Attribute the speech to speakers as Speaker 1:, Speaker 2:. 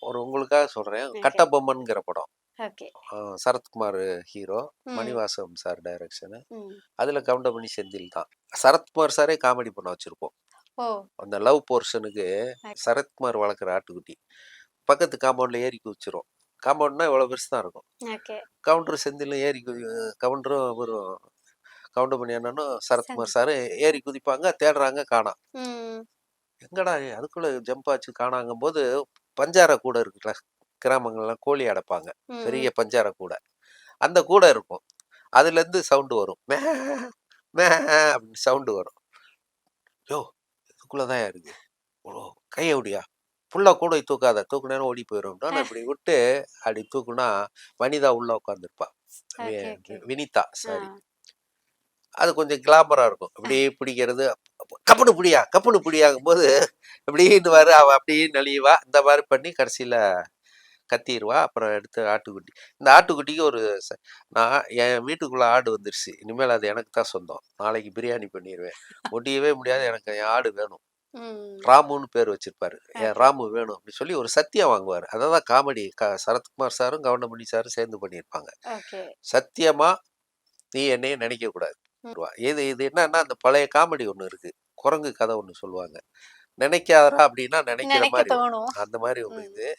Speaker 1: ஒரு உங்களுக்காக சொல்றேன்.
Speaker 2: ஓகே.
Speaker 1: கட்டபொம்மன்ங்கிற படம்.
Speaker 2: ஓகே.
Speaker 1: சரத்குமார் ஹீரோ.
Speaker 2: ம்.
Speaker 1: Manivasagam sir direction.
Speaker 2: ம்.
Speaker 1: அதுல கவுண்டமணி, செந்தில் தான். சரத்குமார் சாரே காமெடி பண்ண வச்சிருப்போம்.
Speaker 2: ஓ!
Speaker 1: அந்த லவ் போர்ஷனுக்கு
Speaker 2: ஓகே.
Speaker 1: சரத்குமார் வளர்க்குற ஆட்டுக்குட்டி. பக்கத்து காம்பவுண்ட்ல ஏறி குதிச்சிரும். காம்பவுண்ட்னா இவ்வளோ பெருசு தான் இருக்கும்.
Speaker 2: ஓகே.
Speaker 1: கவுண்டரும் செந்திலும் ஏறி கவுண்டரும் அவரும் கவுண்டமணி அண்ணனும் சரத்குமார்
Speaker 2: சந்தி.
Speaker 1: சாரும் ஏறி குதிப்பாங்க. தேடுறாங்க காணோம்.
Speaker 2: ம்.
Speaker 1: எங்கடா அதுக்குள்ள ஜம்ப் ஆச்சு காணாங்கும்போது, பஞ்சார கூடை இருக்குல்ல, கிராமங்கள்லாம் கோழி அடைப்பாங்க.
Speaker 2: ம்.
Speaker 1: பெரிய
Speaker 2: ம்.
Speaker 1: பஞ்சார கூடை. அந்த கூடை இருக்கும். அதுலேருந்து சவுண்ட் வரும். மே மே அப்படின்னு சவுண்ட் வரும். யோவ்! இதுக்குள்ள தான்யா இருக்கு. ஓ! கைய விடுயா. ஃபுல்லா கூடைய தூக்காத. தூக்குனேன்னா ஓடி போயிரும். நான் இப்படி விட்டு அப்படி தூக்குனா, வனிதா உள்ள உட்காந்துருப்பா. வி
Speaker 2: ஓகே, ஓகே.
Speaker 1: வினிதா
Speaker 2: ஆ.
Speaker 1: சாரி. அது கொஞ்சம் கிளாமரா இருக்கும்.
Speaker 2: ஆ.
Speaker 1: அப்படியே பிடிக்கிறது. கப்புனு பிடியா, கப்புனு பிடியாங்கும்போது இப்படின்னுவாரு. அவ அப்படியே நெளிவா. இந்த மாரி பண்ணி கடைசியில கத்திருவா. அப்புறம் எடுத்து ஆட்டுக்குட்டி. இந்த ஆட்டுக்குட்டிக்கு ஒரு நான் என் வீட்டுக்குள்ள ஆடு வந்துருச்சு. இனிமேல் அது எனக்கு தான் சொந்தம். நாளைக்கு பிரியாணி பண்ணிருவேன். முடியவே முடியாது. எனக்கு என் ஆடு வேணும்.
Speaker 2: ம்.
Speaker 1: ராமுன்னு பேர் வச்சிருப்பாரு. என்
Speaker 2: ஓகே.
Speaker 1: ராமு வேணும் அப்படின்னு சொல்லி ஒரு சத்தியம் வாங்குவாரு. அததான் காமெடி. சரத்குமார் சாரும், கவுண்டமணி சாரும் சேர்ந்து பண்ணியிருப்பாங்க.
Speaker 2: ஓகே.
Speaker 1: சத்தியமா நீ என்னைய நினைக்கக்கூடாது.
Speaker 2: ம்.
Speaker 1: இது இது என்னன்னா, அந்த பழைய காமெடி ஒண்ணு இருக்கு. குரங்கு கதை ஒண்ணு சொல்லுவாங்க. நினைக்காதடா அப்படின்னா நினைக்கிற
Speaker 2: நெனைக்க
Speaker 1: மாரி வரும்.
Speaker 2: தோணும்.
Speaker 1: அந்த மாரி ஒண்ணு
Speaker 2: ம்.
Speaker 1: இது.